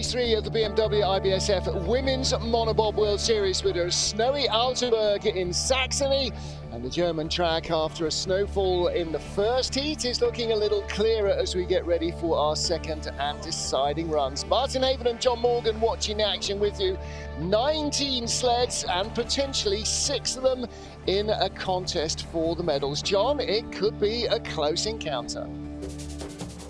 Race 3 of the BMW IBSF Women's Monobob World Series with a snowy Altenberg in Saxony. And the German track, after a snowfall in the first heat, is looking a little clearer as we get ready for our second and deciding runs. Martin Haven and John Morgan watching action with you. 19 sleds and potentially 6 of them in a contest for the medals. John, it could be a close encounter.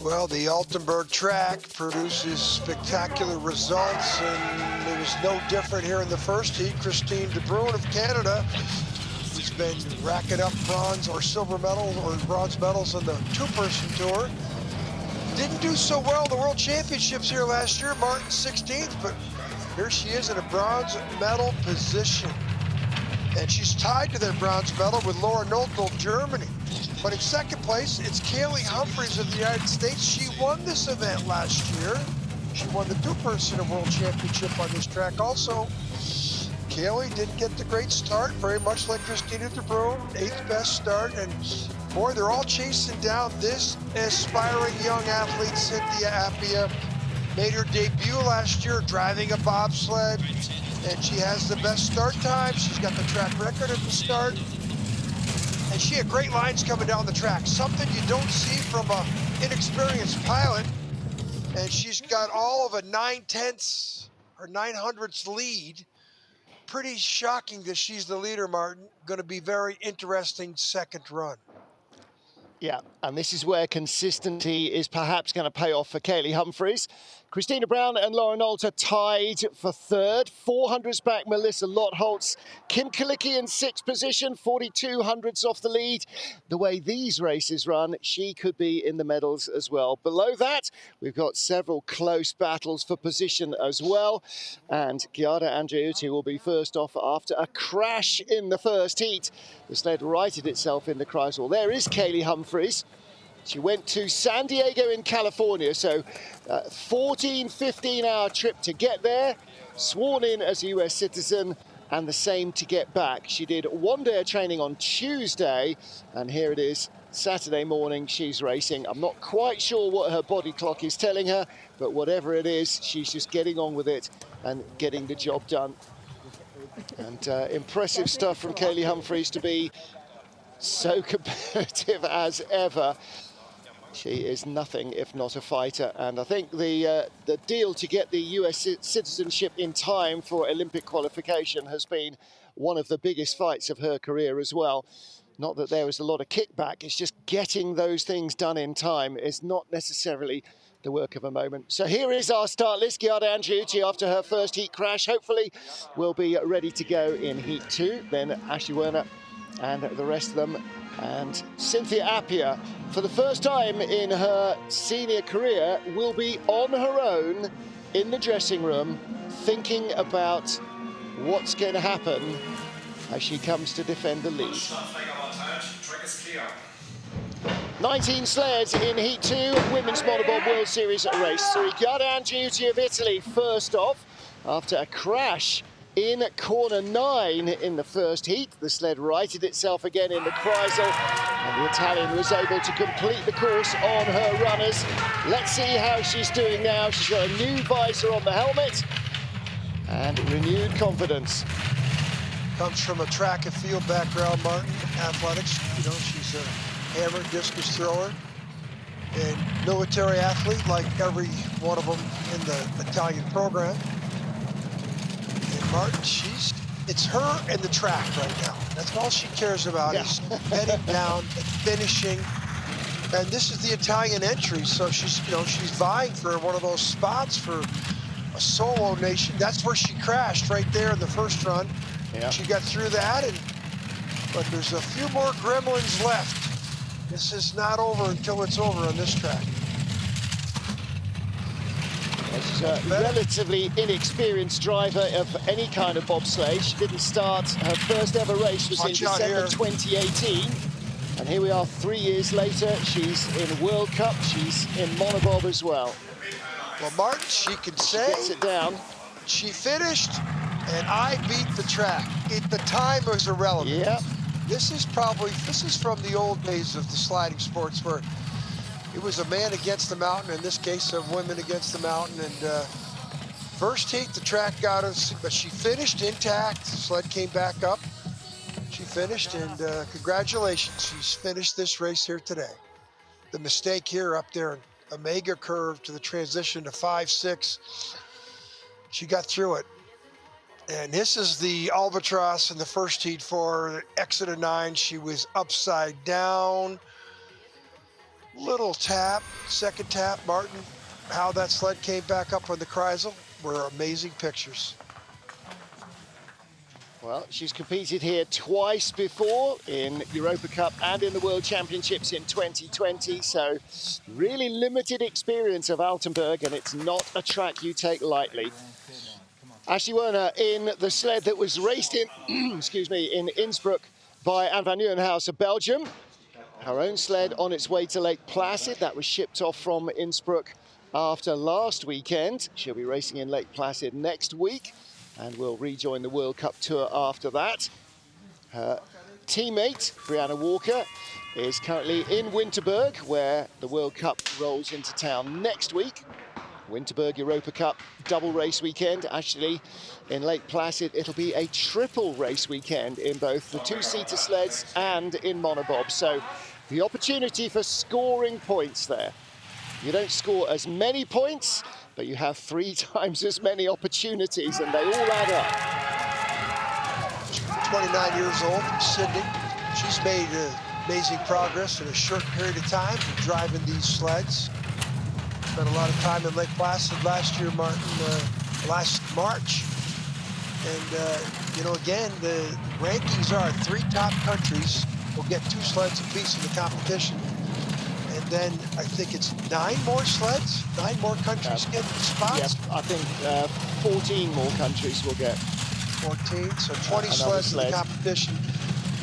Well, the Altenberg track produces spectacular results, and it was no different here in the first heat. Christine De Bruin of Canada, who's been racking up bronze or silver medals or bronze medals on the two-person tour, didn't do so well in the World Championships here last year. Martin 16th, but here she is in a bronze medal position. And she's tied to that bronze medal with Laura Nolte of Germany. But in second place, it's Kaylee Humphries of the United States. She won this event last year. She won the two-person World Championship on this track. Also, Kaylee didn't get the great start, very much like Christina De Bruin, 8th best start. And boy, they're all chasing down this aspiring young athlete. Cynthia Appia made her debut last year driving a bobsled, and she has the best start time. She's got the track record at the start. And she had great lines coming down the track, something you don't see from an inexperienced pilot. And she's got all of a 9/10 or 9/100 lead. Pretty shocking that she's the leader, Martin. Going to be very interesting second run. Yeah, and this is where consistency is perhaps going to pay off for Kaylee Humphries. Christina Brown and Laura Nolte are tied for third. 400s back, Melissa Lottholtz. Kim Kalicki in sixth position, 4200s off the lead. The way these races run, she could be in the medals as well. Below that, we've got several close battles for position as well. And Giada Andreouti will be first off after a crash in the first heat. The sled righted itself in the Kreisel. There is Kaylee Humphries. She went to San Diego in California, so 14, 15-hour trip to get there, sworn in as a US citizen, and the same to get back. She did one day of training on Tuesday, and here it is, Saturday morning, she's racing. I'm not quite sure what her body clock is telling her, but whatever it is, she's just getting on with it and getting the job done. And impressive stuff from Kaylee Humphries to be so competitive as ever. She is nothing if not a fighter, and I think the deal to get the US citizenship in time for Olympic qualification has been one of the biggest fights of her career as well. Not that there was a lot of kickback, it's just getting those things done in time is not necessarily the work of a moment. So here is our start list. Giada Andreouti, after her first heat crash, hopefully will be ready to go in heat 2. Then Ashley Werner and the rest of them. And Cynthia Appia, for the first time in her senior career, will be on her own in the dressing room, thinking about what's going to happen as she comes to defend the lead. 19 sleds in Heat 2, Women's Monobob World Series Race 3. Giada Andreouti of Italy first off after a crash in corner 9 in the first heat. The sled righted itself again in the Kreisel, and the Italian was able to complete the course on her runners. Let's see how she's doing now. She's got a new visor on the helmet and renewed confidence. Comes from a track and field background, Martin, athletics. You know, she's a hammer discus thrower and military athlete like every one of them in the Italian program. Martin, it's her and the track right now. That's all she cares about, is heading down and finishing. And this is the Italian entry, so she's vying for one of those spots for a solo nation. That's where she crashed right there in the first run. Yeah. She got through that, but there's a few more gremlins left. This is not over until it's over on this track. She's a relatively inexperienced driver of any kind of bobsleigh. She didn't start, her first ever race was in December 2018. And here we are 3 years later. She's in World Cup, she's in Monobob as well. Well, Martin, she can say, she gets it down. She finished and I beat the track. The time was irrelevant. Yeah. This is from the old days of the sliding sports where it was a man against the mountain, in this case, a women against the mountain, and First heat, the track got us, but she finished intact. The sled came back up. She finished, and congratulations. She's finished this race here today. The mistake here up there, a mega curve to the transition to 5-6. She got through it. And this is the Albatross in the first heat for exit of 9. She was upside down. Little tap, second tap, Martin. How that sled came back up on the Kreisel were amazing pictures. Well, she's competed here twice before in Europa Cup and in the World Championships in 2020. So really limited experience of Altenberg, and it's not a track you take lightly. Ashley Werner in the sled that was raced in, excuse me, in Innsbruck by Anne van Nieuwenhuis of Belgium. Her own sled on its way to Lake Placid. That was shipped off from Innsbruck after last weekend. She'll be racing in Lake Placid next week and will rejoin the World Cup Tour after that. Her teammate, Brianna Walker, is currently in Winterberg, where the World Cup rolls into town next week. Winterberg Europa Cup double race weekend. Actually, in Lake Placid, it'll be a triple race weekend in both the two-seater sleds and in monobob. So the opportunity for scoring points there. You don't score as many points, but you have 3 times as many opportunities, and they all add up. 29 years old, Sydney. She's made amazing progress in a short period of time from driving these sleds. Spent a lot of time in Lake Placid last year, Martin, last March. And, you know, again, the rankings are 3 top countries will get 2 sleds apiece in the competition. And then I think it's 9 more sleds, 9 more countries get spots. Yes, I think 14 more countries will get 14, so 20 sleds in the competition.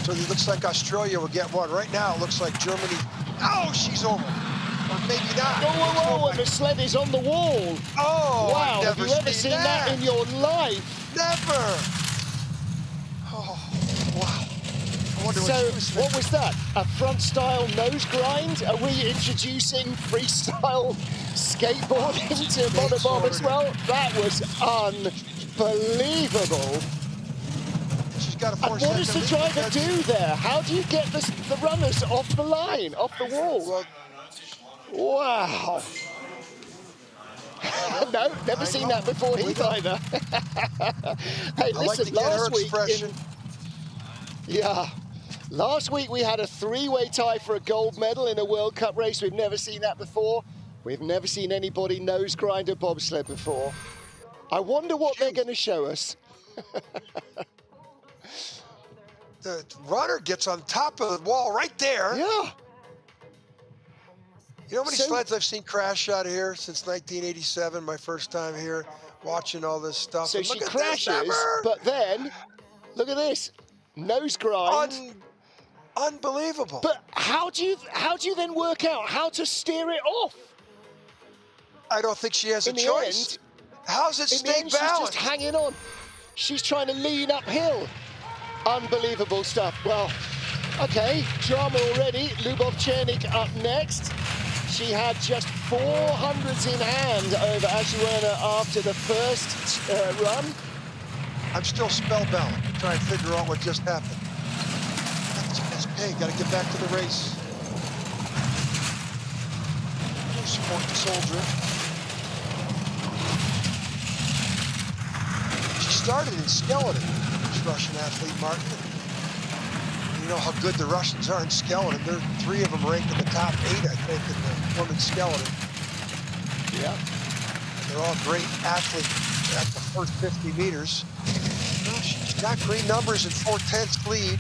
So it looks like Australia will get 1. Right now, it looks like Germany. Oh, she's over. Or maybe not. Whoa, and the sled is on the wall. Oh, wow, have you ever seen that in your life? Never. Oh, wow. I wonder what was that? A front style nose grind? Are we introducing freestyle skateboarding to monobob as well? That was unbelievable. She's got a 4-second What does the driver do there? How do you get the runners off the line, off the wall? Well, wow. No, never seen that before either. Hey, listen, last week we had a 3-way tie for a gold medal in a World Cup race. We've never seen that before. We've never seen anybody nose grind a bobsled before. I wonder what they're going to show us. The runner gets on top of the wall right there. Yeah. You know how many sleds I've seen crash out of here since 1987, my first time here, watching all this stuff. So she crashes, but then, look at this, nose grind. Unbelievable. But how do you then work out how to steer it off? I don't think she has a choice. How's it stay balanced? She's just hanging on. She's trying to lean uphill. Unbelievable stuff. Well, okay, drama already. Lubov Chernik up next. She had just 400s in hand over Ashley Werner after the first run. I'm still spellbound, trying to figure out what just happened. Hey, got to get back to the race. Support the soldier. She started in skeleton, this Russian athlete, Martin. You know how good the Russians are in skeleton. There are 3 of them ranked in the top 8, I think, in the women's skeleton. Yeah. They're all great athletes at the first 50 meters. Well, she's got green numbers and 4/10 lead.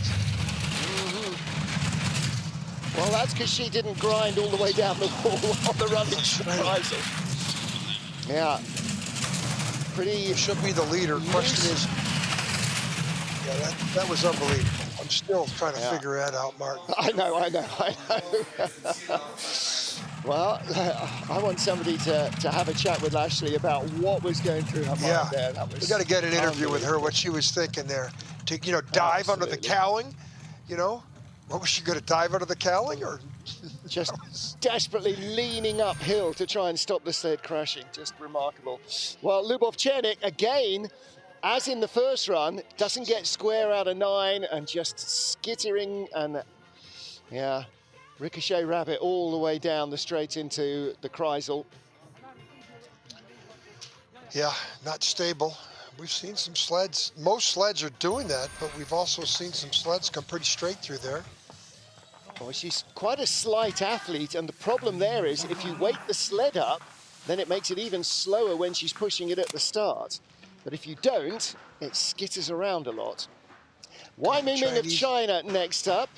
Well, that's because she didn't grind all the way down the wall on the running surprising. Yeah. Pretty. Should be the lear. Question is, yeah, that was unbelievable. I'm still trying to figure that out, Martin. I know. Well, I want somebody to have a chat with Ashley about what was going through her mind there. We got to get an interview with her, what she was thinking there. To, you know, dive under the cowling, you know? What was she going to dive under the cowling or? just desperately leaning uphill to try and stop the sled crashing. Just remarkable. Well, Lubov-Chernik, again, as in the first run, doesn't get square out of 9 and just skittering and, yeah, ricochet rabbit all the way down the straight into the Kreisel. Yeah, not stable. We've seen some sleds. Most sleds are doing that, but we've also seen some sleds come pretty straight through there. Well, she's quite a slight athlete, and the problem there is if you weight the sled up, then it makes it even slower when she's pushing it at the start. But if you don't, it skitters around a lot. Wai Mingming of China next up.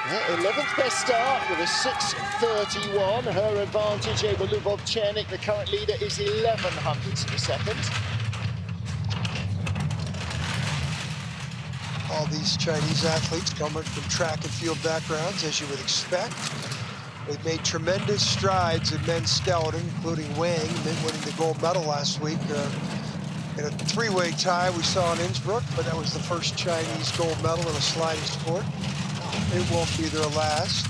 11th best start with a 6:31. Her advantage over Lubov-Chernik, the current leader, is 0.11 of a second. All these Chinese athletes coming from track and field backgrounds, as you would expect. They've made tremendous strides in men's skeleton, including Wang, winning the gold medal last week. In a three-way tie we saw in Innsbruck, but that was the first Chinese gold medal in a sliding sport. It won't be their last.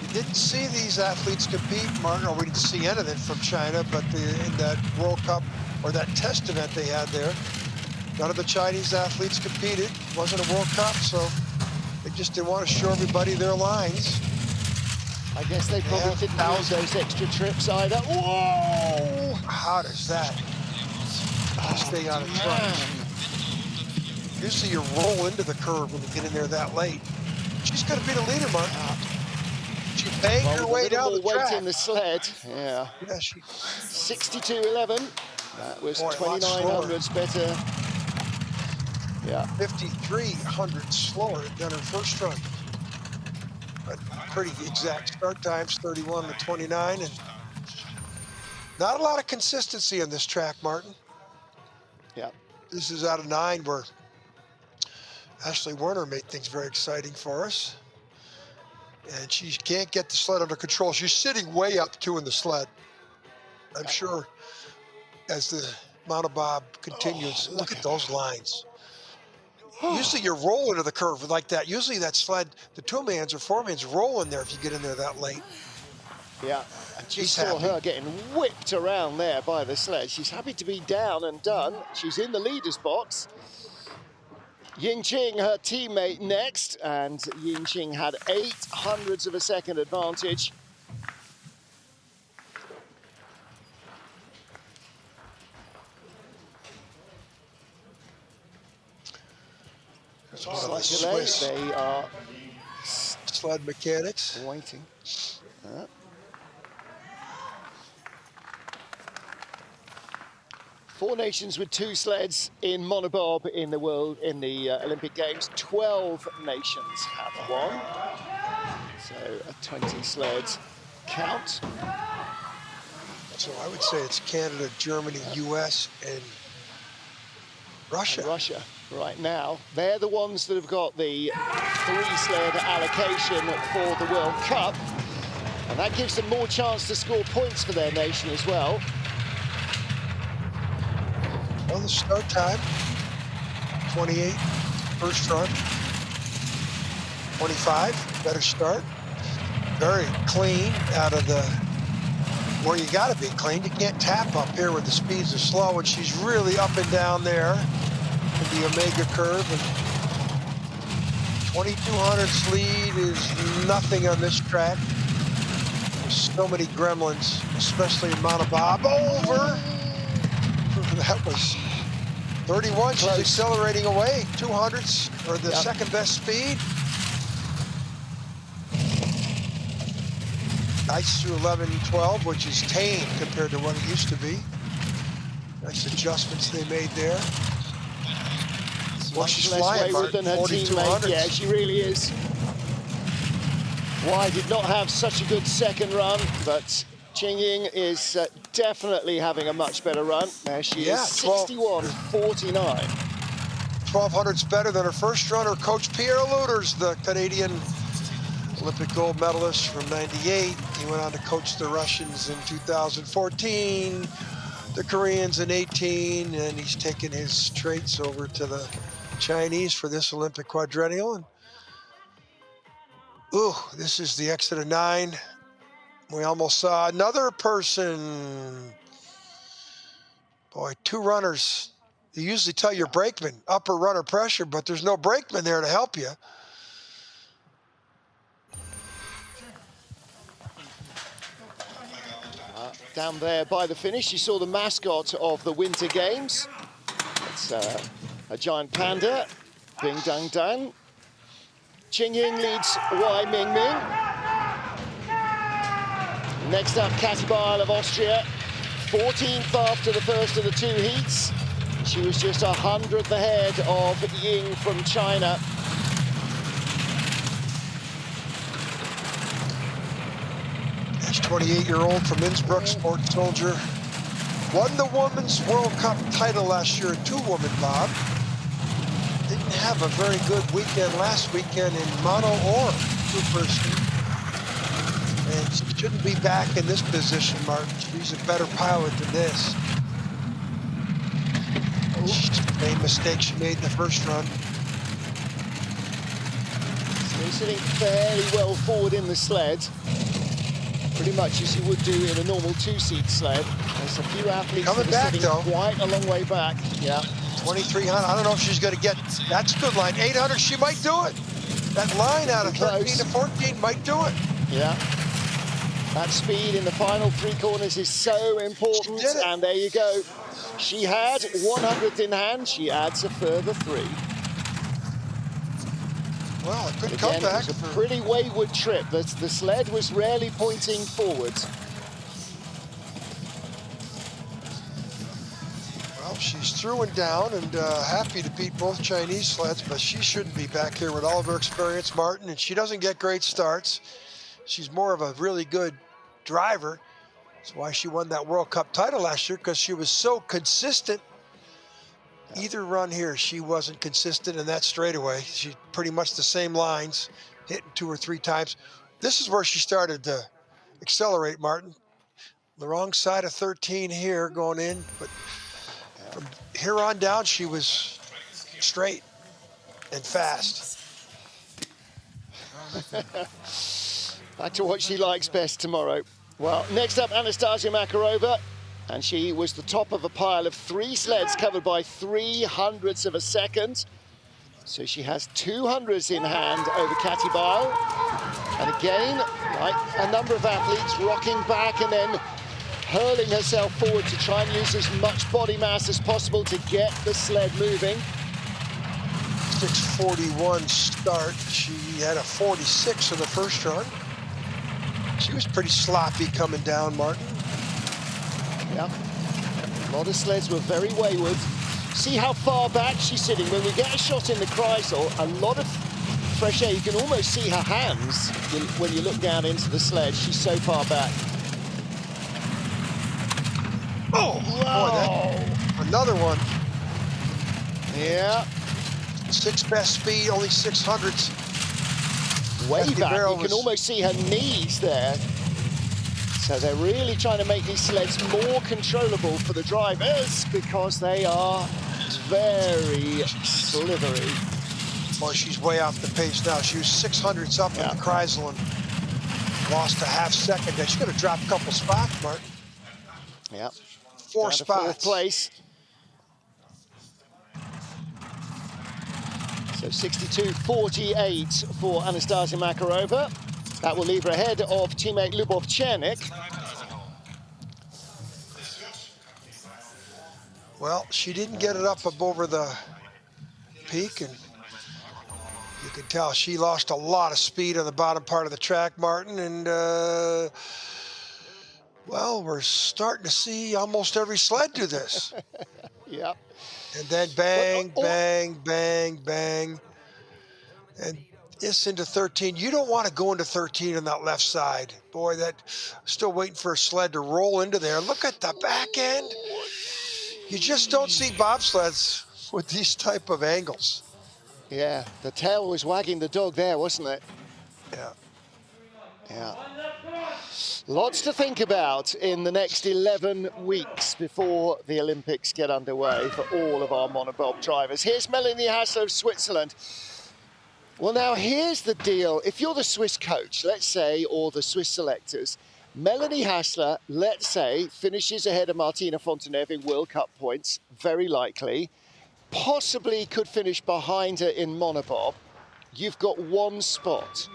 We didn't see these athletes compete, Martin, or we didn't see anything from China, but in that World Cup, or that test event they had there, none of the Chinese athletes competed. It wasn't a World Cup, so they just didn't want to show everybody their lines. I guess they probably didn't use those extra trips either. Whoa! How does that stay on a truck? Usually you roll into the curve when you get in there that late. She's going to be the leader, Mark. She banged her way down the track. Weight in the sled. Yeah. Yeah, she. 62.11. That was 29 hundredths better. Yeah. 5,300 slower than her first run. But pretty exact start times, 31 to 29, and not a lot of consistency on this track, Martin. Yeah. This is out of 9 where Ashley Werner made things very exciting for us. And she can't get the sled under control. She's sitting way up too in the sled. I'm sure as the Monobob continues, look at those lines. Usually you're rolling to the curve like that. Usually that sled, the 2-mans or 4-mans roll in there if you get in there that late. Yeah, and you saw her getting whipped around there by the sled. She's happy to be down and done. She's in the leader's box. Yingqing, her teammate, next, and Yingqing had 0.08 of a second advantage. Swiss. They are sled mechanics waiting. Four nations with 2 sleds in monobob in the Olympic Games. 12 nations have one. So a 20 sleds count. So I would say it's Canada, Germany, US, and Russia. Russia right now. They're the ones that have got the 3-sled allocation for the World Cup. And that gives them more chance to score points for their nation as well. Well, the start time, 28, first run. 25, better start. Very clean out of the, where you gotta be clean. You can't tap up here where the speeds are slow, and she's really up and down there in the Omega curve. And 2200's lead is nothing on this track. There's so many gremlins, especially in Monobob. Over! That was 31. She's accelerating away. 200s are the second best speed. Nice through 11-12, which is tame compared to what it used to be. Nice adjustments they made there. Well, she's flying, than her teammate. Yeah, she really is. Wai did not have such a good second run, but Qingying is definitely having a much better run. There she is, 61.49. 1200's better than her first run. Her coach, Pierre Luters, the Canadian Olympic gold medalist from '98. He went on to coach the Russians in 2014, the Koreans in 18, and he's taken his traits over to the Chinese for this Olympic quadrennial. And Ooh, this is the exit of 9. We almost saw another person. Boy, 2 runners. You usually tell your brakeman upper runner pressure, but there's no brakeman there to help you. Down there by the finish, you saw the mascot of the Winter Games. It's a giant panda, Bing Dang Dang. Qing Ying leads Wai Ming Ming. Next up, Katy Bile of Austria, 14th after the first of the 2 heats. She was just 100th ahead of Ying from China. This 28-year-old from Innsbruck, sport soldier, won the Women's World Cup title last year, a 2-woman bob. Didn't have a very good weekend last weekend in mono or 2-person. And she shouldn't be back in this position, Martin. She's a better pilot than this. Same mistake she made in the first run. So sitting fairly well forward in the sled, pretty much as you would do in a normal 2-seat sled. There's a few athletes coming that are back, sitting though. Quite a long way back. Yeah. 2,300. I don't know if she's going to get. That's a good line. 800. She might do it. That line out of 13 to 14 might do it. Yeah. That speed in the final 3 corners is so important. And there you go. She had 100th in hand. She adds a further 3. Well, a good Again, comeback. It was a pretty wayward trip. The sled was rarely pointing forwards. Well, she's through and down and happy to beat both Chinese sleds, but she shouldn't be back here with all of her experience, Martin, and she doesn't get great starts. She's more of a really good driver. That's why she won that World Cup title last year, because she was so consistent. Either run here, she wasn't consistent in that straightaway. She pretty much the same lines, hitting 2 or 3 times. This is where she started to accelerate, Martin. The wrong side of 13 here going in, but from here on down, she was straight and fast. Back to what she likes best tomorrow. Well, next up, Anastasia Makarova. And she was the top of a pile of 3 sleds covered by 300ths of a second. So she has 200s in hand over Katy Bile. And again, like a number of athletes, rocking back and then hurling herself forward to try and use as much body mass as possible to get the sled moving. 6:41 start. She had a 46 in the first run. She was pretty sloppy coming down, Martin. Yeah, a lot of sleds were very wayward. See how far back she's sitting. When we get a shot in the Kreisel, a lot of fresh air. You can almost see her hands when you look down into the sled. She's so far back. Oh, boy, another one. Yeah. 6th best speed, only 600ths. Way back, you can almost see her knees there. So they're really trying to make these sleds more controllable for the drivers because they are very slithery. Boy, she's way off the pace now. She was 600ths up in the Kreisel and lost a half second. She's going to drop a couple spots, Martin. Yeah. 4 spots. 4th place. So 62.48 for Anastasia Makarova. That will leave her ahead of teammate Lubov Chernik. Well, she didn't get it up over the peak, and you can tell she lost a lot of speed on the bottom part of the track, Martin, and well, we're starting to see almost every sled do this. Yeah. And then bang, bang, bang, bang. And it's into 13. You don't want to go into 13 on that left side. Boy, still waiting for a sled to roll into there. Look at the back end. You just don't see bobsleds with these type of angles. Yeah, the tail was wagging the dog there, wasn't it? Yeah. Yeah. Lots to think about in the next 11 weeks before the Olympics get underway for all of our monobob drivers. Here's Melanie Hassler of Switzerland. Well, now here's the deal. If you're the Swiss coach, let's say, or the Swiss selectors, Melanie Hassler, let's say, finishes ahead of Martina Fonteneve in World Cup points, very likely. Possibly could finish behind her in Monobob. You've got one spot.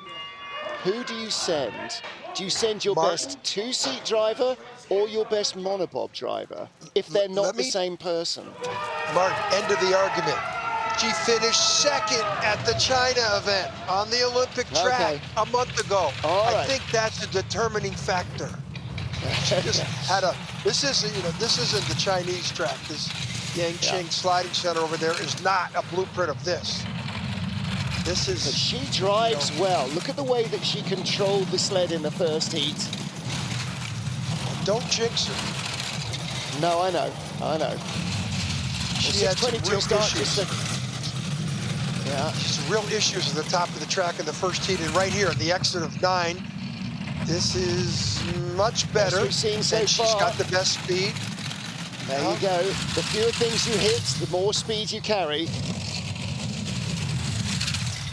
Who do you send? Do you send your best two-seat driver or your best Monobob driver, if they're not the same person? Martin, end of the argument. She finished second at the China event on the Olympic track a month ago. I think that's a determining factor. She just had a, this isn't the Chinese track. This Yangqing Sliding Center over there is not a blueprint of this. This is... But she drives well. Look at the way that she controlled the sled in the first heat. Don't jinx her. No, I know. She had some real issues. Yeah. Some real issues at the top of the track in the first heat, and right here at the exit of 9, this is much better. We've seen so far. She's got the best speed. There you go. The fewer things you hit, the more speed you carry.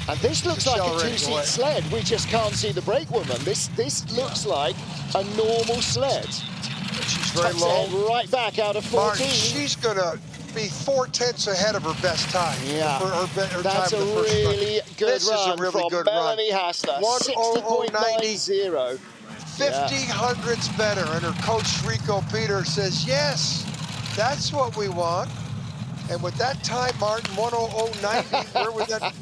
And this looks like a two-seat sled. We just can't see the brake woman. This looks like a normal sled. She's very low. Right back out of 14. Martin, she's going to be 4/10 ahead of her best time. Yeah, her that's time a really good this run is a really from good Melanie Hassler. 60.90. 50 hundredths better, and her coach Rico Peter says, yes, that's what we want. And with that time, Martin, 1:00.90, where would that...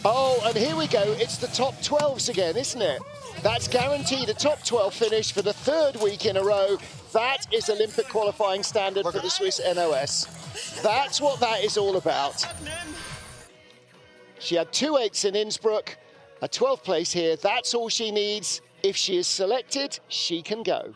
Oh, and here we go. It's the top 12s again, isn't it? That's guaranteed a top 12 finish for the third week in a row. That is Olympic qualifying standard for the Swiss NOS. That's what that is all about. She had 2/8 in Innsbruck, a 12th place here. That's all she needs. If she is selected, she can go.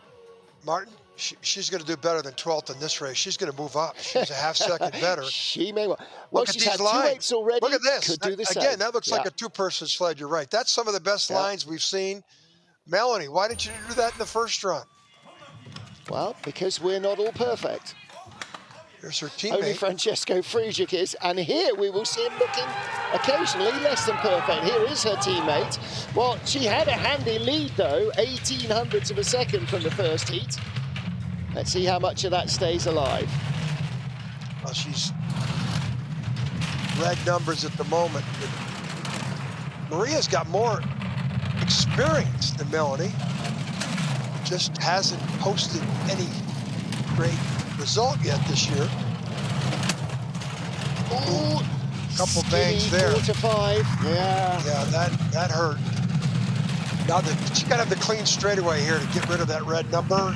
Martin, she's going to do better than 12th in this race. She's going to move up. She's a half second better. She may well. Well, Look she's at had these lines. 2/8 already. Look at this. Could do the same. Again, that looks like a two-person sled. You're right. That's some of the best lines we've seen. Melanie, why didn't you do that in the first run? Well, because we're not all perfect. Here's her teammate. Only Francesco Friedrich is, and here we will see him looking occasionally less than perfect. Here is her teammate. Well, she had a handy lead, though, 18 hundredths of a second from the first heat. Let's see how much of that stays alive. Well, she's red numbers at the moment. Maria's got more experience than Melanie. Just hasn't posted any great result yet this year. Ooh, couple bangs there. 4 to 5. Yeah. Yeah, that hurt. Now she got to have the clean straightaway here to get rid of that red number.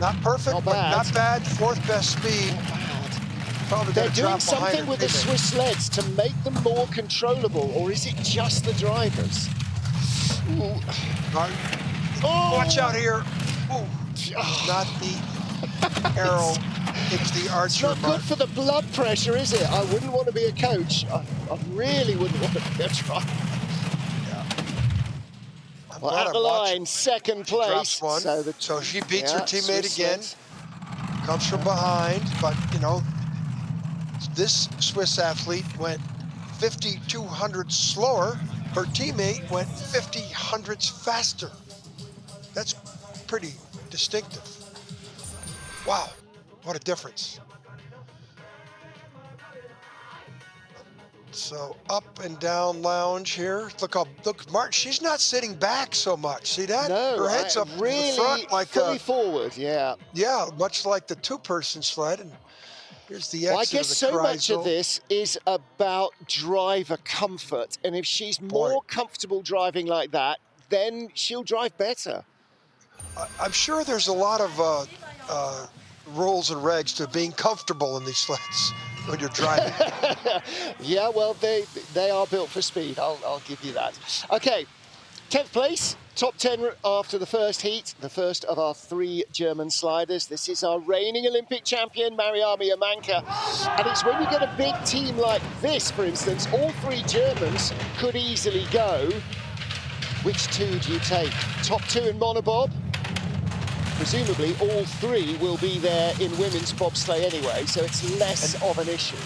Not perfect, but not bad. Fourth best speed. Probably they're doing something with the Swiss sleds to make them more controllable, or is it just the drivers? Ooh. Watch out here. Ooh. Not the arrow. It's the archer. It's not good for the blood pressure, is it? I wouldn't want to be a coach. I really wouldn't want to be a driver. Well, at the line, second place. So she beats her teammate again. Comes from behind, but you know, this Swiss athlete went 52 hundredths slower. Her teammate went 50 hundredths faster. That's pretty distinctive. Wow, what a difference. So up and down lounge here. Look, Martin, she's not sitting back so much. See that? No, her head's up really in the front, like fully forward, yeah. Yeah, much like the two-person sled. And here's the exit well, I guess of the so much of this is about driver comfort. And if she's more comfortable driving like that, then she'll drive better. I'm sure there's a lot of rules and regs to being comfortable in these sleds when you're driving. Yeah, well, they are built for speed. I'll give you that. Okay, 10th place, top 10 after the first heat, the first of our 3 German sliders. This is our reigning Olympic champion, Mariami Amanka. And it's when you get a big team like this, for instance, all 3 Germans could easily go. Which 2 do you take? Top 2 in Monobob? Presumably all 3 will be there in women's bobsleigh anyway, so it's less of an issue.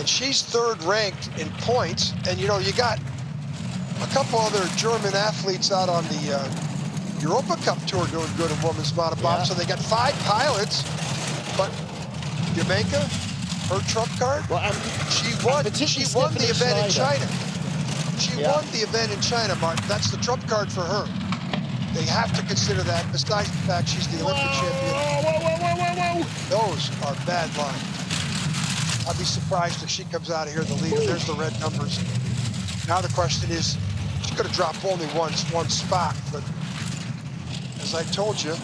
and she's third ranked in points. And you know, you got a couple other German athletes out on the Europa Cup tour doing good in women's monobob. Yeah. So they got 5 pilots, but Jamaica, her trump card, Well, she won the event in China. She Yeah. won the event in China, Martin. That's the trump card for her. They have to consider that, besides the fact she's the Olympic champion. Whoa. Those are bad lines. I'd be surprised if she comes out of here the leader. There's the red numbers. Now the question is, she's going to drop only one spot, but as I told you,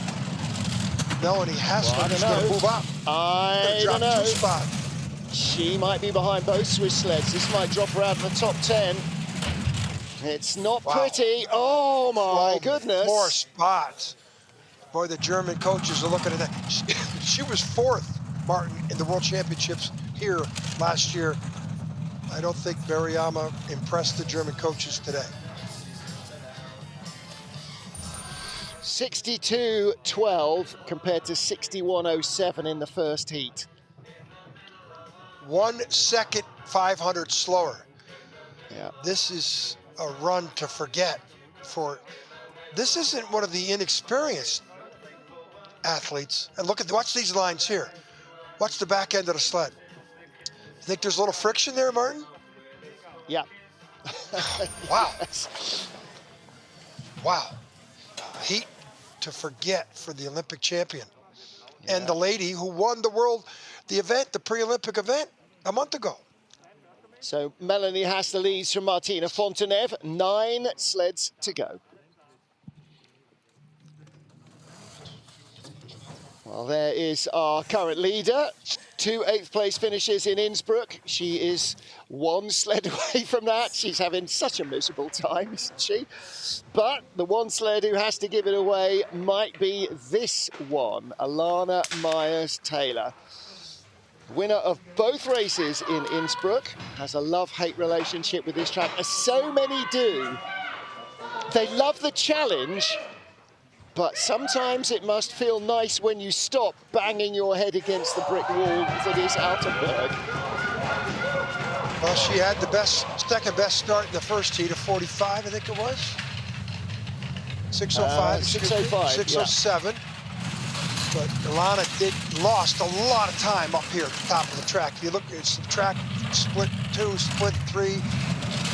Melanie Hassler is going to move up. I drop don't know. 2 spots. She might be behind both Swiss sleds. This might drop her out of the top 10. It's not pretty. Oh my goodness. 4 spots. Boy, the German coaches are looking at that. She was 4th, Martin, in the World Championships here last year. I don't think Beriyama impressed the German coaches today. 62.12 compared to 61.07 in the first heat. 1 second 500 slower. Yeah. This is a run to forget for. This isn't one of the inexperienced athletes. And watch these lines here. Watch the back end of the sled. Think there's a little friction there, Martin? Yeah. Wow. Yes. Wow. Heat to forget for the Olympic champion. And the lady who won the pre-Olympic event a month ago. So Melanie Hassler leads from Martina Fonteneve. 9 sleds to go. Well, there is our current leader. 2 8th-place finishes in Innsbruck. She is 1 sled away from that. She's having such a miserable time, isn't she? But the one sled who has to give it away might be this one, Alana Myers-Taylor. Winner of both races in Innsbruck, has a love-hate relationship with this track, as so many do. They love the challenge, but sometimes it must feel nice when you stop banging your head against the brick wall that is Altenberg. Well, she had the second best start in the first heat of 45, I think it was. 6:05, 6:05, 6:07. But Alana lost a lot of time up here at the top of the track. If you look, it's the track split 2, split 3.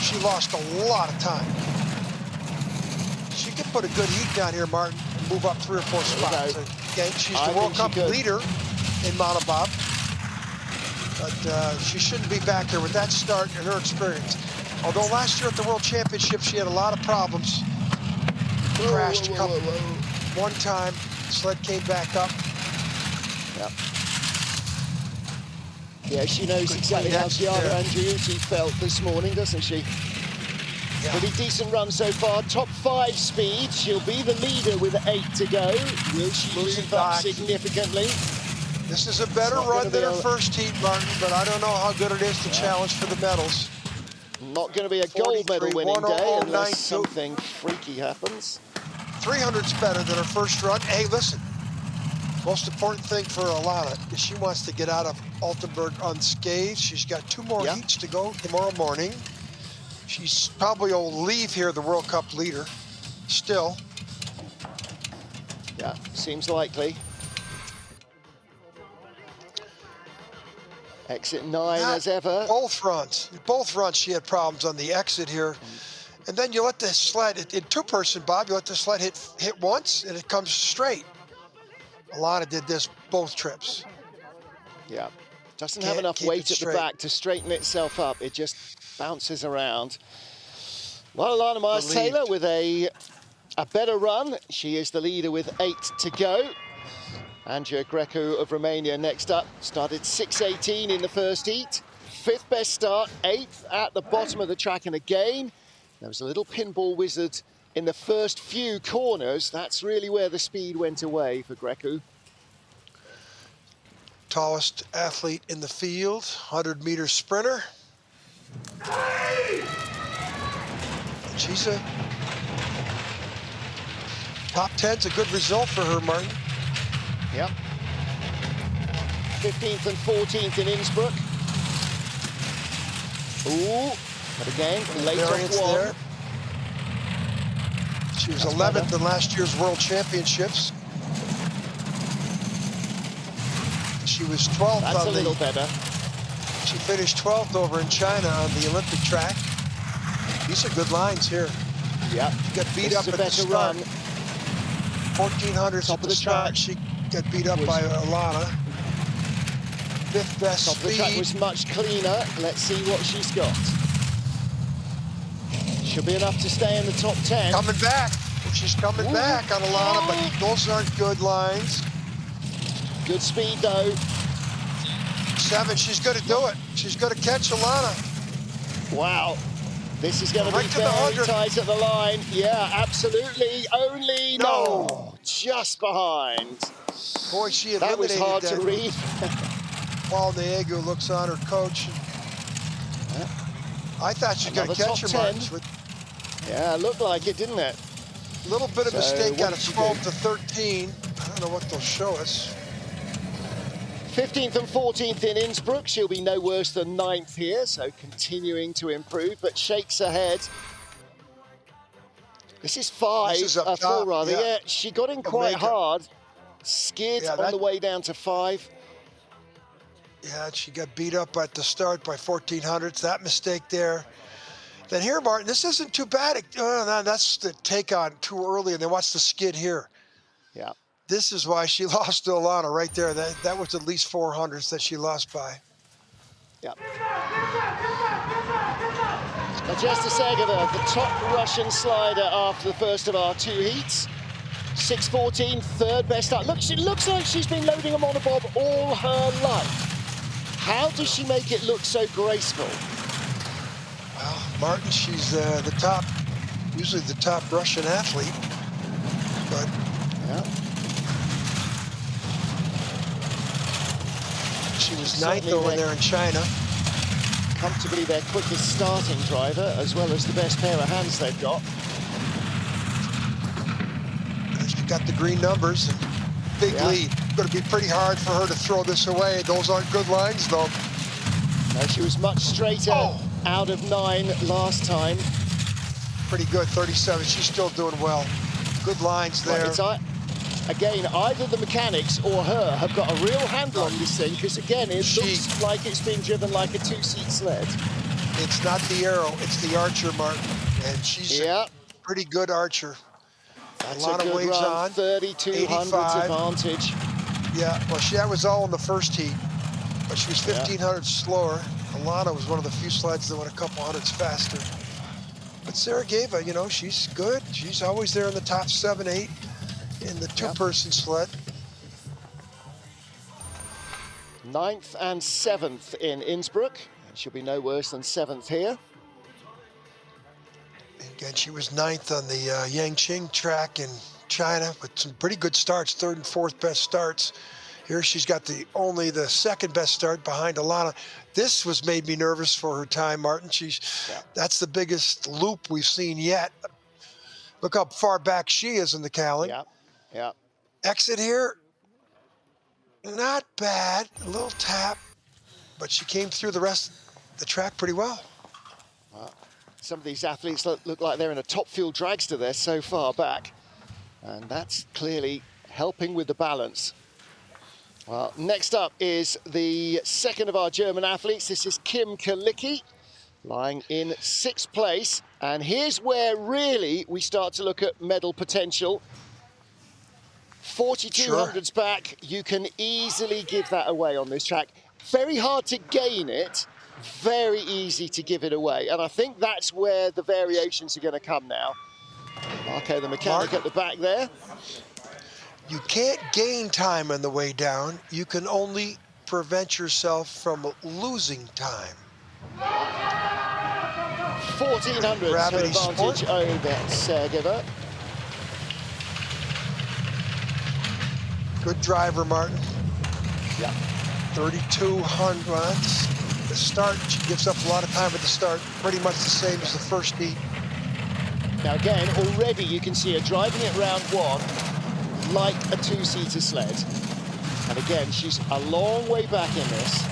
She lost a lot of time. She could put a good heat down here, Martin, and move up 3 or 4 spots. Again, she's the World Cup leader in monobob. But she shouldn't be back there with that start and her experience. Although last year at the World Championship, she had a lot of problems. Crashed one time. Sled came back up. Yep. Yeah, she knows exactly how Giada Andriuti felt this morning, doesn't she? Yeah. Pretty decent run so far. Top 5 speed. She'll be the leader with 8 to go. Will she lose that significantly? This is a better run than her first heat, Martin, but I don't know how good it is to challenge for the medals. Not going to be a gold medal winning day unless something freaky happens. 300's better than her first run. Hey, listen, most important thing for Alana is she wants to get out of Altenberg unscathed. She's got 2 more heats to go tomorrow morning. She's probably will leave here the World Cup leader still. Yeah, seems likely. Exit 9 as ever. Both runs she had problems on the exit here. And then you let the sled, in 2-person, Bob, you let the sled hit once and it comes straight. Alana did this both trips. Yeah, doesn't have enough weight at the back to straighten itself up. It just bounces around. Well, Alana Myers-Taylor with a better run. She is the leader with 8 to go. Andrea Greco of Romania next up. Started 6:18 in the first heat. 5th best start, 8th at the bottom of the track. And again, there was a little pinball wizard in the first few corners. That's really where the speed went away for Greco. Tallest athlete in the field, 100-meter sprinter. She's a top 10's a good result for her, Martin. Yep. 15th and 14th in Innsbruck. Ooh, but again, late variance off one. there. She was 11th in last year's World Championships. She was 12th That's on a little better. She finished 12th over in China on the Olympic track. These are good lines here. Yeah. She got beat up at the start. 1400s at the start. She got beat up by Alana. 5th best top speed. Of the track was much cleaner. Let's see what she's got. Should be enough to stay in the top 10. Coming back. She's coming back on Alana, but those aren't good lines. Good speed though. 7, she's going to do it. She's going to catch Alana. Wow. This is going to be very tight at the line. Yeah, absolutely. Only no. Just behind. Boy, she that was hard to read. Paul Niegu looks on her coach. I thought she was going to catch her, Martin. Yeah, it looked like it, didn't it? A little bit of mistake out of 12 to 13. I don't know what they'll show us. 15th and 14th in Innsbruck. She'll be no worse than 9th here, so continuing to improve, but shakes ahead. This is 5, this is 4 rather. Yeah, she got in quite hard. Skid on the way down to 5. Yeah, she got beat up at the start by 1400s. That mistake there. Then here, Martin, this isn't too bad. No, that's the take on too early, and then watch the skid here. Yeah. This is why she lost to Alana right there. That was at least 400s that she lost by. Yeah. Majesta Segova, the top Russian slider after the first of our 2 heats. 6:14, 3rd best start. Look, it looks like she's been loading a monobob all her life. How does she make it look so graceful? Well, Martin, she's the top, usually the top Russian athlete, but she was 9th over there in China. Comfortably their quickest starting driver, as well as the best pair of hands they've got. She got the green numbers and big lead. Going to be pretty hard for her to throw this away. Those aren't good lines, though. No, she was much straighter out of 9 last time. Pretty good, 37. She's still doing well. Good lines there. Again, either the mechanics or her have got a real handle on this thing, because again, it looks like it's been driven like a 2-seat sled. It's not the arrow, it's the archer, Martin. And she's a pretty good archer. That's a lot of waves on. 3,200 advantage. Yeah, well, that was all in the first heat, but she was 1,500 slower. Alana was one of the few sleds that went a couple hundreds faster. But Sergeyeva, you know, she's good. She's always there in the top 7, 8 in the 2-person sled. 9th and 7th in Innsbruck. She'll be no worse than 7th here. Again, she was 9th on the Yangqing track in China with some pretty good starts, 3rd and 4th best starts. Here she's got only the 2nd best start behind Alana. This made me nervous for her time, Martin. That's the biggest loop we've seen yet. Look how far back she is in the cowling. Yeah. Exit here, not bad. A little tap, but she came through the rest of the track pretty well. Some of these athletes look like they're in a top fuel dragster. They're so far back, and that's clearly helping with the balance. Well, next up is the 2nd of our German athletes. This is Kim Kalicki, lying in 6th place. And here's where really we start to look at medal potential. 4,200s back, you can easily give that away on this track. Very hard to gain it, very easy to give it away. And I think that's where the variations are going to come now. Marco, the mechanic at the back there. You can't gain time on the way down. You can only prevent yourself from losing time. 1,400 advantage over Sergeyeva. Good driver, Martin. Yeah. 3,200. The start, she gives up a lot of time at the start. Pretty much the same as the first heat. Now again, already you can see her driving it round 1 like a 2-seater sled. And again, she's a long way back in this.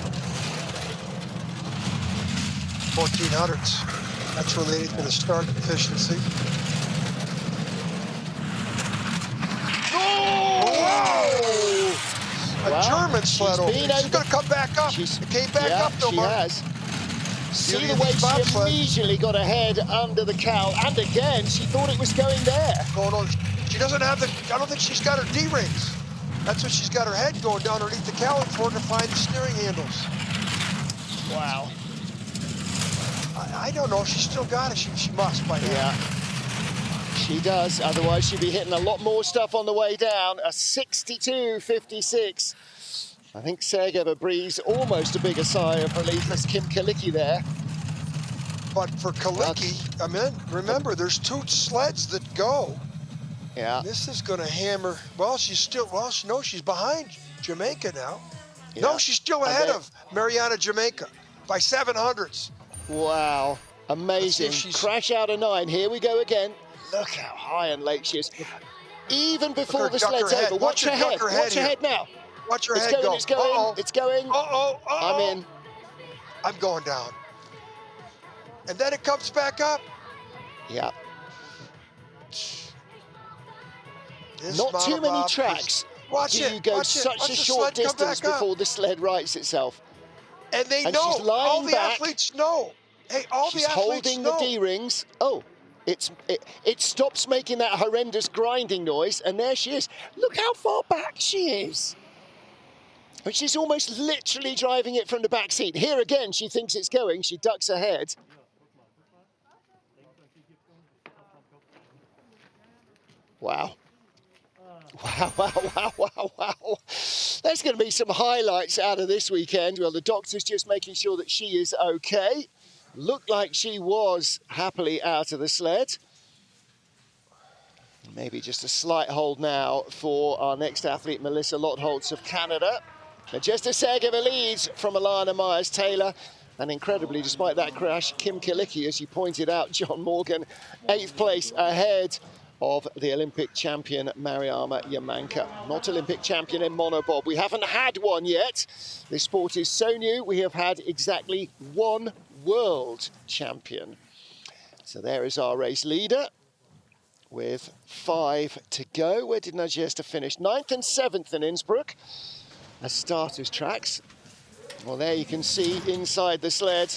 1400s. That's where Lady's going to start efficiency. Oh! A German sled opening. She's going to come back up. It came back up, though, Mark. She has. See the way she immediately got her head under the cowl, and again, she thought it was going there. Going on. She doesn't have the, I don't think she's got her D-rings. That's what she's got her head going down underneath the cowling for to find the steering handles. Wow. I don't know if she's still got it. She must by now. Yeah, she does. Otherwise, she'd be hitting a lot more stuff on the way down. A 62.56. I think Sergeva breathes almost a bigger sigh of relief as Kim Kalicki there. But for Kalicki, I mean, remember, there's 2 sleds that go. Yeah. And this is going to hammer. Well, she's still, no, she's behind Jamaica now. Yeah. No, she's still ahead of Mariana Jamaica by 700ths. Wow, amazing. Crash out of 9. Here we go again. Look how high and late she is. Even before the sled's over. Watch her head. Watch her head now. Watch her head go. It's going. Uh-oh. It's going. Uh-oh. I'm in. I'm going down. And then it comes back up. Yeah. Not too many tracks. Watch it. You go such a short distance before the sled rights itself. And they know. All the athletes know. Hey, all the athletes know. She's holding the D-rings. Oh, it stops making that horrendous grinding noise, and there she is. Look how far back she is. And she's almost literally driving it from the back seat. Here again, she thinks it's going. She ducks her head. Wow. Wow, wow, wow, wow, wow. There's going to be some highlights out of this weekend. Well, the doctor's just making sure that she is okay. Looked like she was happily out of the sled. Maybe just a slight hold now for our next athlete, Melissa Lotholtz of Canada. Majesta Sergeva leads from Alana Myers-Taylor. And incredibly, despite that crash, Kim Kalicki, as you pointed out, John Morgan, 8th place ahead of the Olympic champion Mariama Yamanka. Not Olympic champion in monobob. We haven't had one yet. This sport is so new. We have had exactly 1 world champion. So there is our race leader with 5 to go. Where did Najesta finish? 9th and 7th in Innsbruck as starters tracks. Well, there you can see inside the sled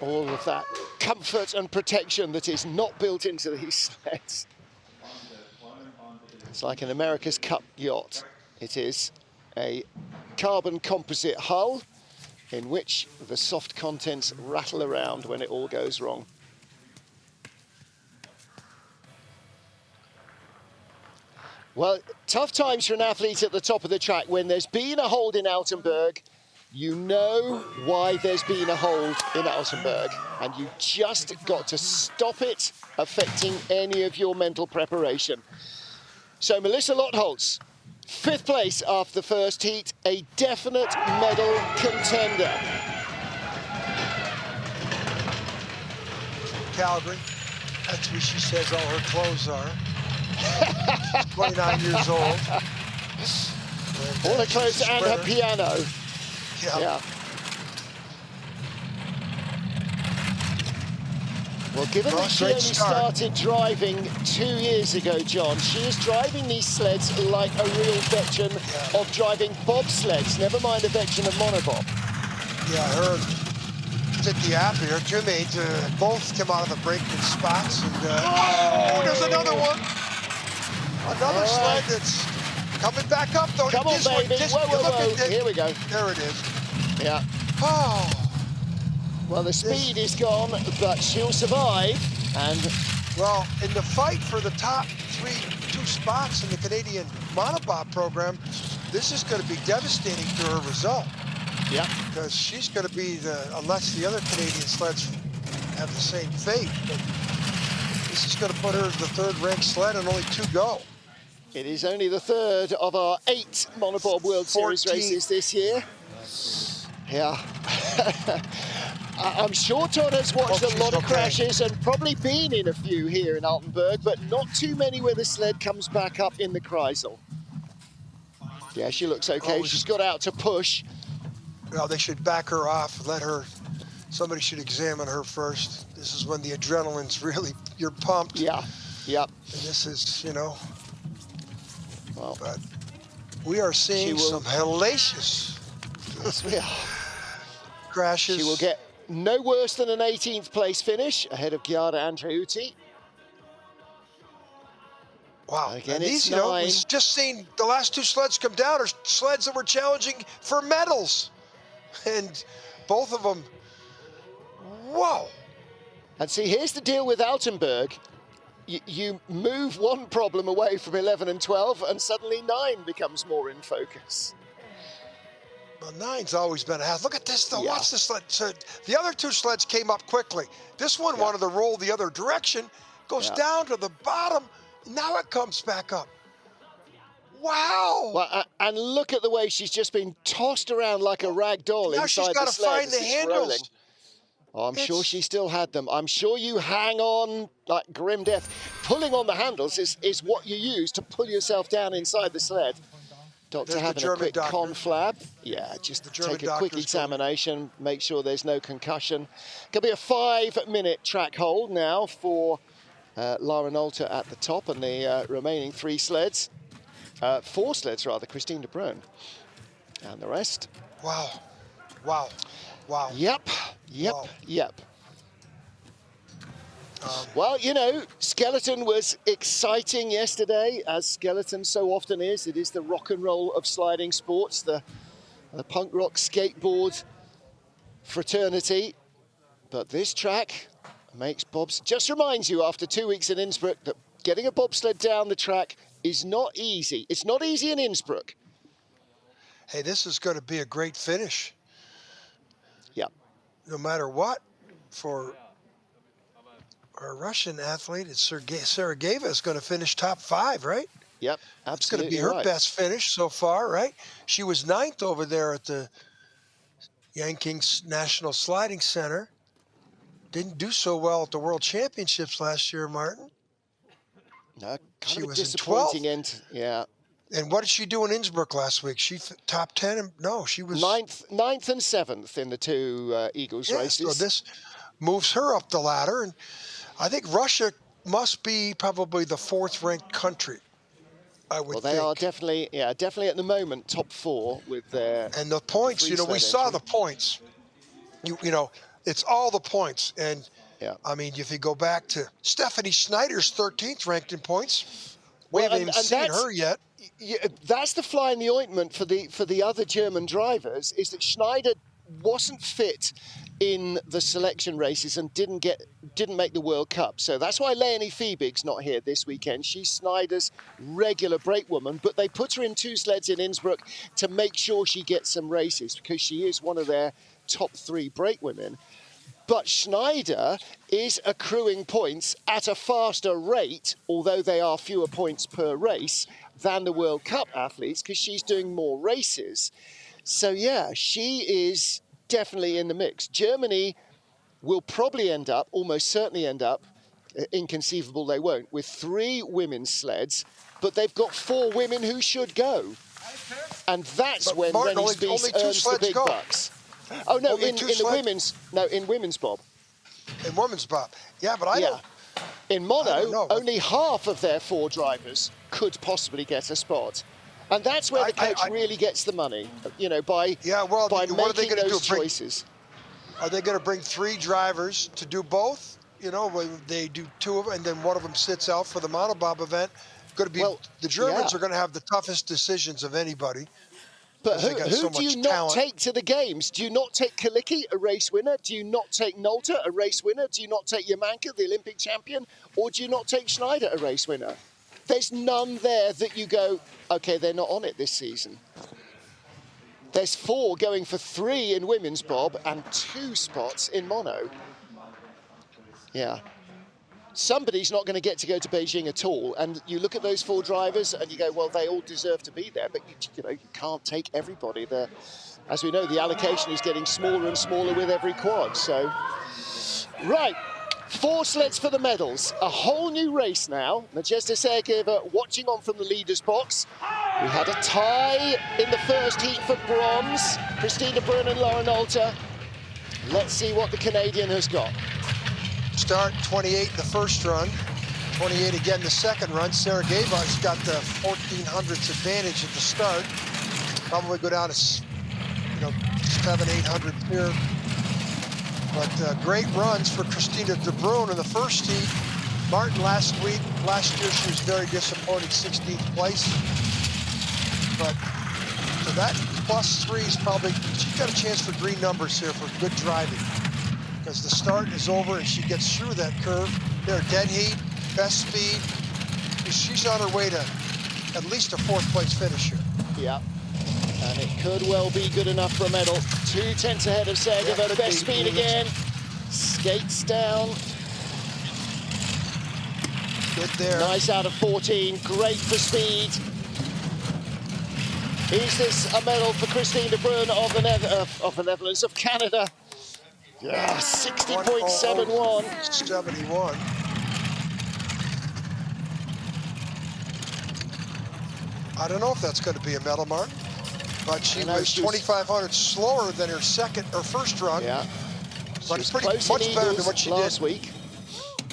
all of that comfort and protection that is not built into these sleds. It's like an America's Cup yacht. It is a carbon composite hull in which the soft contents rattle around when it all goes wrong. Well, tough times for an athlete at the top of the track. When there's been a hold in Altenberg, you know why there's been a hold in Altenberg, and you just got to stop it affecting any of your mental preparation. So Melissa Lotholtz, 5th place after the first heat, a definite medal contender. Calgary, that's where she says all her clothes are. She's 29 years old. All her clothes and her piano. Yeah. Well, given that she only started driving 2 years ago, John, she is driving these sleds like a real veteran of driving bobsleds, never mind a veteran of monobob. Yeah, her Titi Appy, her teammates, both came out of the braking spots. And, oh, there's another one. Another sled that's coming back up, though. Come on, baby. Whoa. Here we go. There it is. Yeah. Oh. Well, the speed is gone, but she'll survive. And well, in the fight for the top 2 spots in the Canadian monobob program, this is going to be devastating to her result. Yeah. Because she's going to be unless the other Canadian sleds have the same fate. But this is going to put her as the 3rd-ranked sled and only 2 go. It is only the 3rd of our 8 monobob World Series races this year. Yeah. I'm sure Todd has watched a lot of crashes and probably been in a few here in Altenberg, but not too many where the sled comes back up in the Kreisel. Yeah, she looks okay. She's got out to push. Well, they should back her off. Let her. Somebody should examine her first. This is when the adrenaline's really, you're pumped. Yeah, yep. And this is, you know. Well, but we are seeing some hellacious crashes. She will get no worse than an 18th place finish ahead of Giada Andreuti. Wow. Again, and it's these, we've just seen the last two sleds come down are sleds that were challenging for medals. And both of them, whoa. And see, here's the deal with Altenberg. You move one problem away from 11 and 12, and suddenly 9 becomes more in focus. Well, 9's always been a hassle. Look at this, though. Yeah. Watch this sled. So the other two sleds came up quickly. This one wanted to roll the other direction, goes down to the bottom. Now it comes back up. Wow. Well, and look at the way she's just been tossed around like a rag doll now inside she's got the to sled find the handles. rolling. Oh, I'm sure she still had them. I'm sure you hang on like grim death. Pulling on the handles is what you use to pull yourself down inside the sled. Doctor having a quick conflab. Yeah, just take a quick examination, make sure there's no concussion. Could be a 5-minute track hold now for Lara Nolte at the top and the remaining 3 sleds. 4 sleds rather, Christine de Bruyn. And the rest. Wow. Wow. Wow. Yep. Wow. Well, you know, skeleton was exciting yesterday, as skeleton so often is. It is the rock and roll of sliding sports, the punk rock skateboard fraternity. But this track makes bobs. Just reminds you after 2 weeks in Innsbruck that getting a bobsled down the track is not easy. It's not easy in Innsbruck. Hey, this is going to be a great finish. Yeah. No matter what, for our Russian athlete, Sergeyeva is going to finish top 5, right? Yep, absolutely. It's going to be her best finish so far, right? She was 9th over there at the Yanking National Sliding Center. Didn't do so well at the World Championships last year, Martin. No, she was disappointing in 12th. End. Yeah. And what did she do in Innsbruck last week? She top 10? No, she was 9th and 7th in the 2 Eagles races. So this moves her up the ladder, and I think Russia must be probably the 4th ranked country. I would think. Well, they are definitely at the moment top 4 with their. And the points, we saw the points. You know, it's all the points, and I mean, if you go back to Stephanie Schneider's 13th ranked in points, we haven't even seen her yet. Yeah, that's the fly in the ointment for the other German drivers, is that Schneider wasn't fit in the selection races and didn't make the World Cup. So that's why Leonie Fiebig's not here this weekend. She's Schneider's regular brakewoman, but they put her in 2 sleds in Innsbruck to make sure she gets some races because she is one of their top 3 brakewomen. But Schneider is accruing points at a faster rate, although they are fewer points per race, than the World Cup athletes because she's doing more races. So, yeah, she is definitely in the mix. Germany will probably almost certainly end up, inconceivable they won't, with 3 women's sleds, but they've got 4 women who should go. And that's when Rennie Spies earns the big bucks. Oh, no, in women's bob. In women's bob. Yeah, but I don't. In mono, only half of their 4 drivers could possibly get a spot. And that's where the coach really gets the money, you know, by making those choices. Are they going to bring 3 drivers to do both? You know, they do 2 of them, and then one of them sits out for the monobob event. Going to be the Germans are going to have the toughest decisions of anybody. But who do you not take to the games? Do you not take Kalicki, a race winner? Do you not take Nolte, a race winner? Do you not take Yamanka, the Olympic champion? Or do you not take Schneider, a race winner? There's none there that you go, okay, they're not on it this season. There's 4 going for 3 in women's bob and 2 spots in mono. Yeah. Somebody's not going to get to go to Beijing at all. And you look at those 4 drivers and you go, well, they all deserve to be there. But, you can't take everybody. As we know, the allocation is getting smaller and smaller with every quad. So, right. 4 sleds for the medals. A whole new race now. Nadezhda Sergeyeva watching on from the leader's box. We had a tie in the first heat for bronze. Christine de Bruyn and Lauren Alter. Let's see what the Canadian has got. Start 28 the first run, 28 again the second run. Sarah Gavard's got the 1400ths advantage at the start. Probably go down to 700-800 here. But great runs for Christina de Bruyn in the first heat. Martin last year she was very disappointing, 16th place. But so that +3 is probably, she's got a chance for green numbers here for good driving. Because the start is over and she gets through that curve. There, dead heat, best speed. She's on her way to at least a 4th place finish here. Yeah, and it could well be good enough for a medal. 2 tenths ahead of Sergeva, best speed again. Skates down. Good there. Nice out of 14, great for speed. Is this a medal for Christine de Bruyn of the Netherlands, of Canada? Yeah, 60.71. 71. I don't know if that's going to be a medal, Mark, but she was 2,500 slower than her first run. Yeah, but it's pretty much better than what she did last week.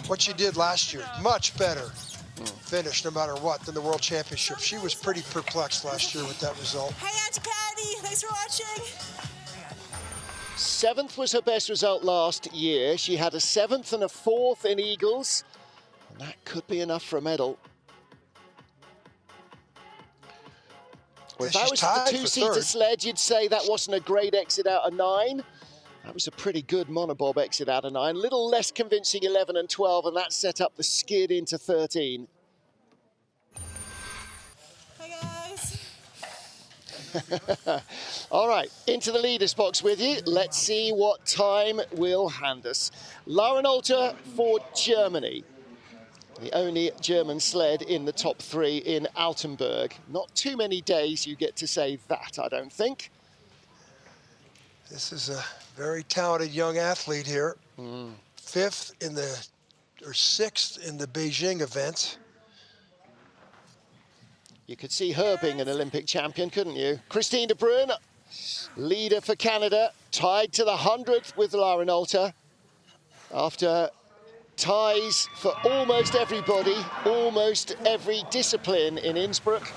What she did last year. Much better finish, no matter what, than the World Championship. She was pretty perplexed last year with that result. Hey, Auntie Patty, thanks for watching. 7th was her best result last year. She had a 7th and a 4th in Eagles, and that could be enough for a medal. Well, if that was the 2-seater sled, you'd say that wasn't a great exit out of 9. That was a pretty good monobob exit out of 9. Little less convincing 11 and 12, and that set up the skid into 13. Hi, guys. All right, into the leaders box with you. Let's see what time will hand us. Lauren Alter for Germany. The only German sled in the top 3 in Altenberg. Not too many days you get to say that, I don't think. This is a very talented young athlete here. 5th in the, or 6th in the Beijing event. You could see her being an Olympic champion, couldn't you? Christine de Bruyn, leader for Canada, tied to the 100th with Lauren Alter. After ties for almost everybody, almost every discipline in Innsbruck.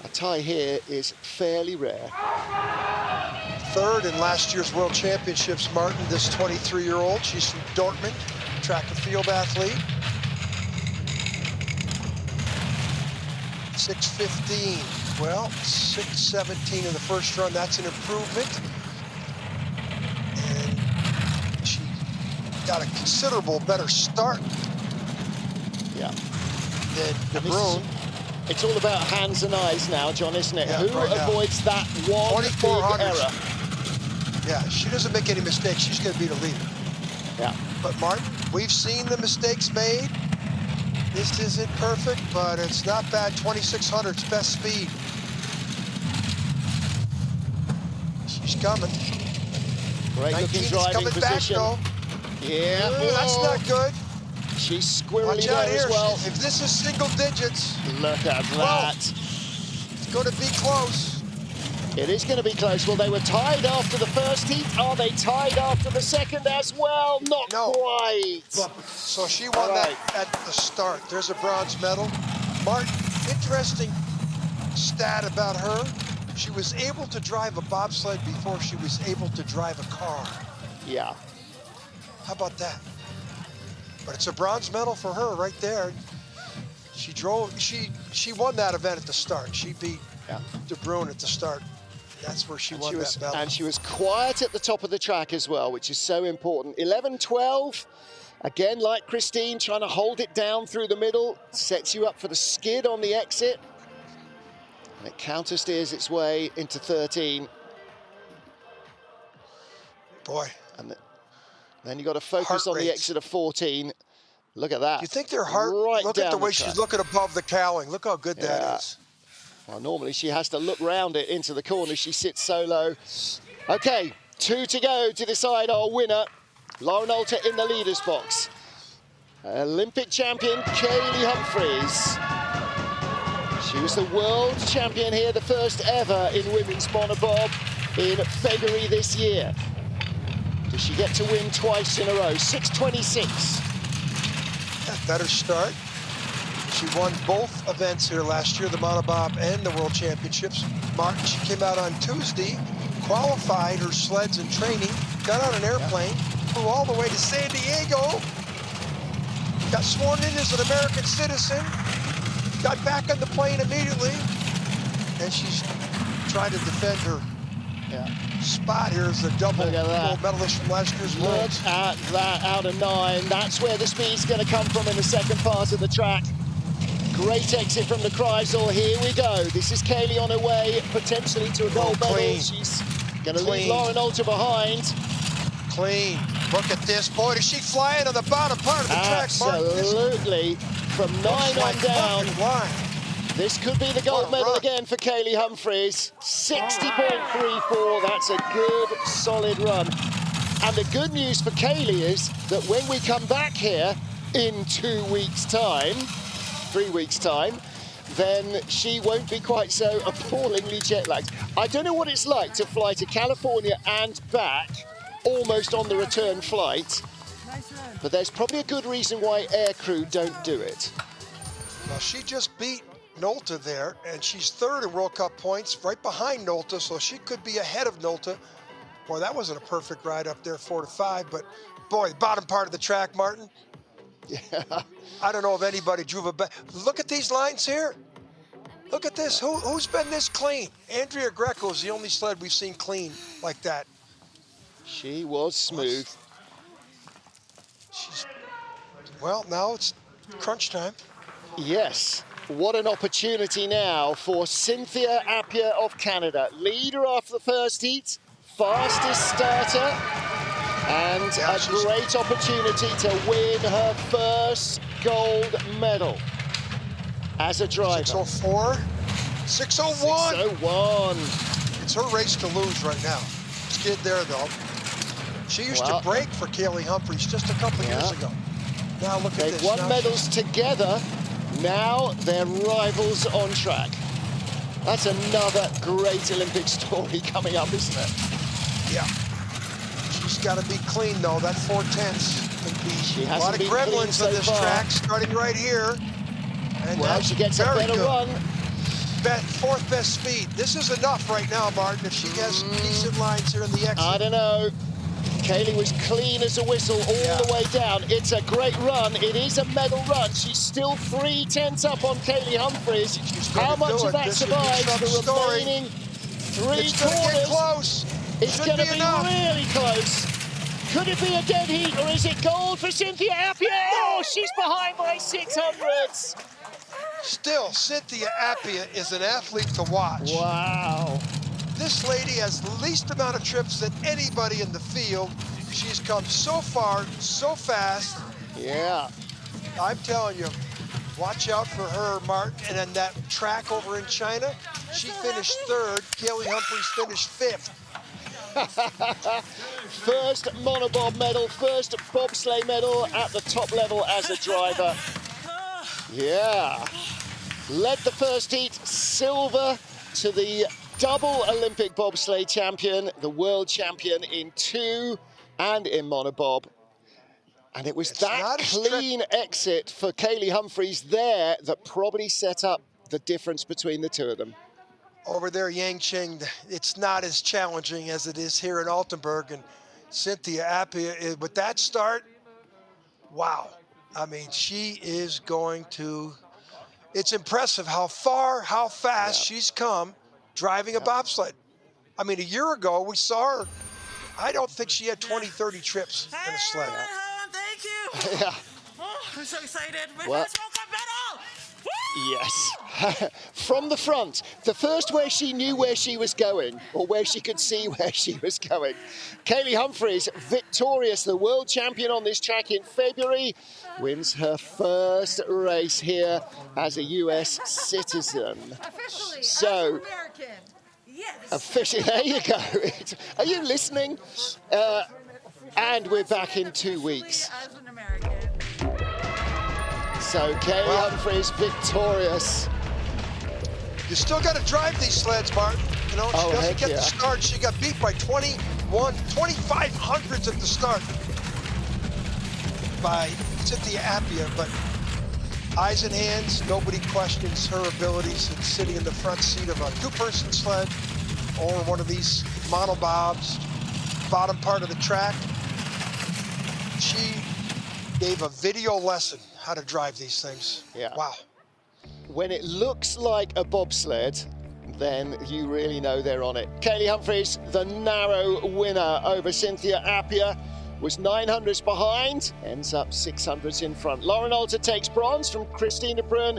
A tie here is fairly rare. 3rd in last year's World Championships, Martin, this 23-year-old. She's from Dortmund, track and field athlete. 6:15, well, 6:17 in the first run, that's an improvement. And she got a considerable better start than de Bruyn. It's all about hands and eyes now, John, isn't it? Yeah, Who right avoids that one big error? Yeah, she doesn't make any mistakes, she's going to be the leader. Yeah. But Martin, we've seen the mistakes made. This isn't perfect, but it's not bad. 2,600's best speed. She's coming. Great looking driving position. Back, yeah, that's not good. She's squirrely there as well. If this is single digits, look at that. It's going to be close. It is going to be close. Well, they were tied after the first heat. Are they tied after the second as well? Not quite. So she won that at the start. There's a bronze medal. Martin, interesting stat about her. She was able to drive a bobsled before she was able to drive a car. Yeah. How about that? But it's a bronze medal for her right there. She won that event at the start. She beat de Bruyn at the start. That's where she won that medal. And she was quiet at the top of the track as well, which is so important. 11-12, again, like Christine, trying to hold it down through the middle, sets you up for the skid on the exit. And it counter-steers its way into 13. Boy. And then you've got to focus on the exit of 14. Look at that. You think they're hard? Right Look at the way she's looking above the cowling. Look how good that is. Well, normally she has to look round it into the corner. She sits so low. Okay, 2 to go to decide our winner. Lauren Alter in the leaders box. Olympic champion Kaylee Humphries. She was the world champion here, the first ever in women's monobob in February this year. Does she get to win twice in a row? 6:26. Yeah, better start. She won both events here last year, the monobob and the world championships. Martin, she came out on Tuesday, qualified her sleds and training, got on an airplane, flew all the way to San Diego, got sworn in as an American citizen, got back on the plane immediately, and she's trying to defend her spot here as the double gold medalist from last year's Look Worlds. at that, out of 9. That's where the speed's going to come from in the second part of the track. Great exit from the Kreisel. Here we go. This is Kaylee on her way potentially to a gold medal. She's going to leave Lauren Alter behind. Clean. Look at this. Boy, is she flying on the bottom part of the track, Martin. Absolutely. From 9 on down. This could be the gold medal again for Kaylee Humphries. 60.34. That's a good, solid run. And the good news for Kaylee is that when we come back here in 2 weeks' time, 3 weeks' time, then she won't be quite so appallingly jet lagged. I don't know what it's like to fly to California and back almost on the return flight, but there's probably a good reason why aircrew don't do it. Well, she just beat Nolta there, and she's third in World Cup points, right behind Nolta, so she could be ahead of Nolta. Boy, that wasn't a perfect ride up there, 4 to 5, but boy, the bottom part of the track, Martin. Yeah. I don't know if anybody drove a back. Look at these lines here. Look at this. Who's been this clean? Andrea Greco is the only sled we've seen clean like that. She was smooth. Well, now it's crunch time. Yes. What an opportunity now for Cynthia Appia of Canada. Leader after the first heat, fastest starter, and a great opportunity to win her first gold medal as a driver. 6:04, 6:01. 6:01. It's her race to lose right now. Skid there, though. She used to break for Kaylee Humphries just a couple of years ago. Now look at this. They've won medals together. Now they're rivals on track. That's another great Olympic story coming up, isn't it? Yeah. She's got to be clean, though. That 4/10 can be a lot of gremlins on this track, starting right here. And well, she gets a better run. Fourth best speed. This is enough right now, Martin, if she has decent lines here in the exit. I don't know. Kaylee was clean as a whistle all the way down. It's a great run. It is a medal run. She's still 3/10 up on Kaylee Humphries. How much of that survives the remaining 3 quarters? It's going to be really close. Could it be a dead heat, or is it gold for Cynthia Appia? Oh, she's behind by 600s. Still, Cynthia Appia is an athlete to watch. Wow. This lady has the least amount of trips than anybody in the field. She's come so far, so fast. Yeah. I'm telling you, watch out for her, Martin. And then that track over in China, she finished third. Kaylee Humphries finished 5th. First monobob medal, first bobsleigh medal at the top level as a driver. Yeah. Led the first heat, silver to the double Olympic bobsleigh champion, the world champion in 2 and in monobob. And it was that clean exit for Kaylee Humphries there that probably set up the difference between the two of them. Over there, Yangqing, it's not as challenging as it is here in Altenberg. And Cynthia Appia, with that start, wow. I mean, she is going to, it's impressive how far, how fast she's come driving a bobsled. I mean, a year ago, we saw her, I don't think she had 20, 30 trips in a sled. Thank you. Yeah. Oh, I'm so excited. My Well, first World Cup medal. yes. From the front, the first where she knew where she was going, or where she could see where she was going. Kaylee Humphries, victorious, the world champion on this track in February, wins her first race here as a US citizen. Officially, so, as an American. Yes. Officially, there you go. Are you listening? And we're back in 2 weeks. As an American. So Kaylee Humphries victorious. You still got to drive these sleds, Martin. You know, she doesn't get the start. She got beat by 25 hundredths at the start by Cynthia Appia, but eyes and hands, nobody questions her abilities in sitting in the front seat of a two-person sled or one of these monobobs, bottom part of the track. She gave a video lesson how to drive these things. Yeah. Wow. When it looks like a bobsled, then you really know they're on it. Kaylee Humphries, the narrow winner over Cynthia Appia, was 900s behind, ends up 600s in front. Lauren Alter takes bronze from Christina Brun,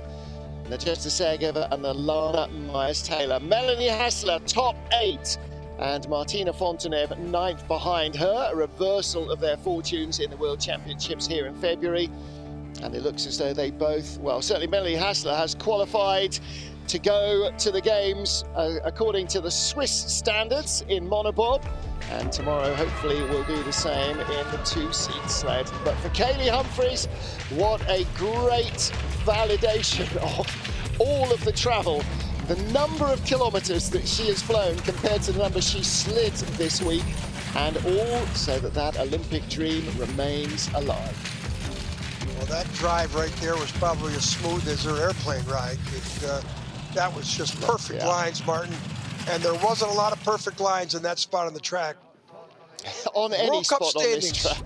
Nadezhda Sergeyeva and Alana Myers-Taylor. Melanie Hassler, top 8, and Martina Fontenev, 9th behind her, a reversal of their fortunes in the World Championships here in February. And it looks as though they both, well, certainly Melanie Hassler has qualified to go to the games according to the Swiss standards in monobob. And tomorrow, hopefully, we'll do the same in the two-seat sled. But for Kaylee Humphries, what a great validation of all of the travel. The number of kilometres that she has flown compared to the number she slid this week, and all so that that Olympic dream remains alive. Well, that drive right there was probably as smooth as her airplane ride. That was just perfect lines, Martin. And there wasn't a lot of perfect lines in that spot on the track. On any spot on this track.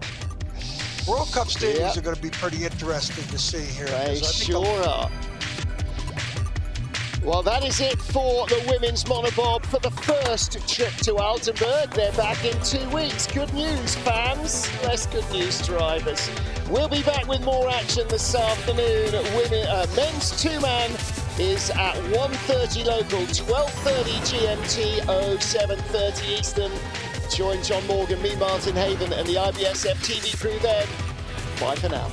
World Cup standings are going to be pretty interesting to see here. They sure are. Well, that is it for the women's monobob for the first trip to Altenberg. They're back in 2 weeks. Good news, fans. Less good news, drivers. We'll be back with more action this afternoon. Men's two-man is at 1:30 local, 12:30 GMT, 07:30 Eastern. Join John Morgan, me, Martin Haven, and the IBSF TV crew then. Bye for now.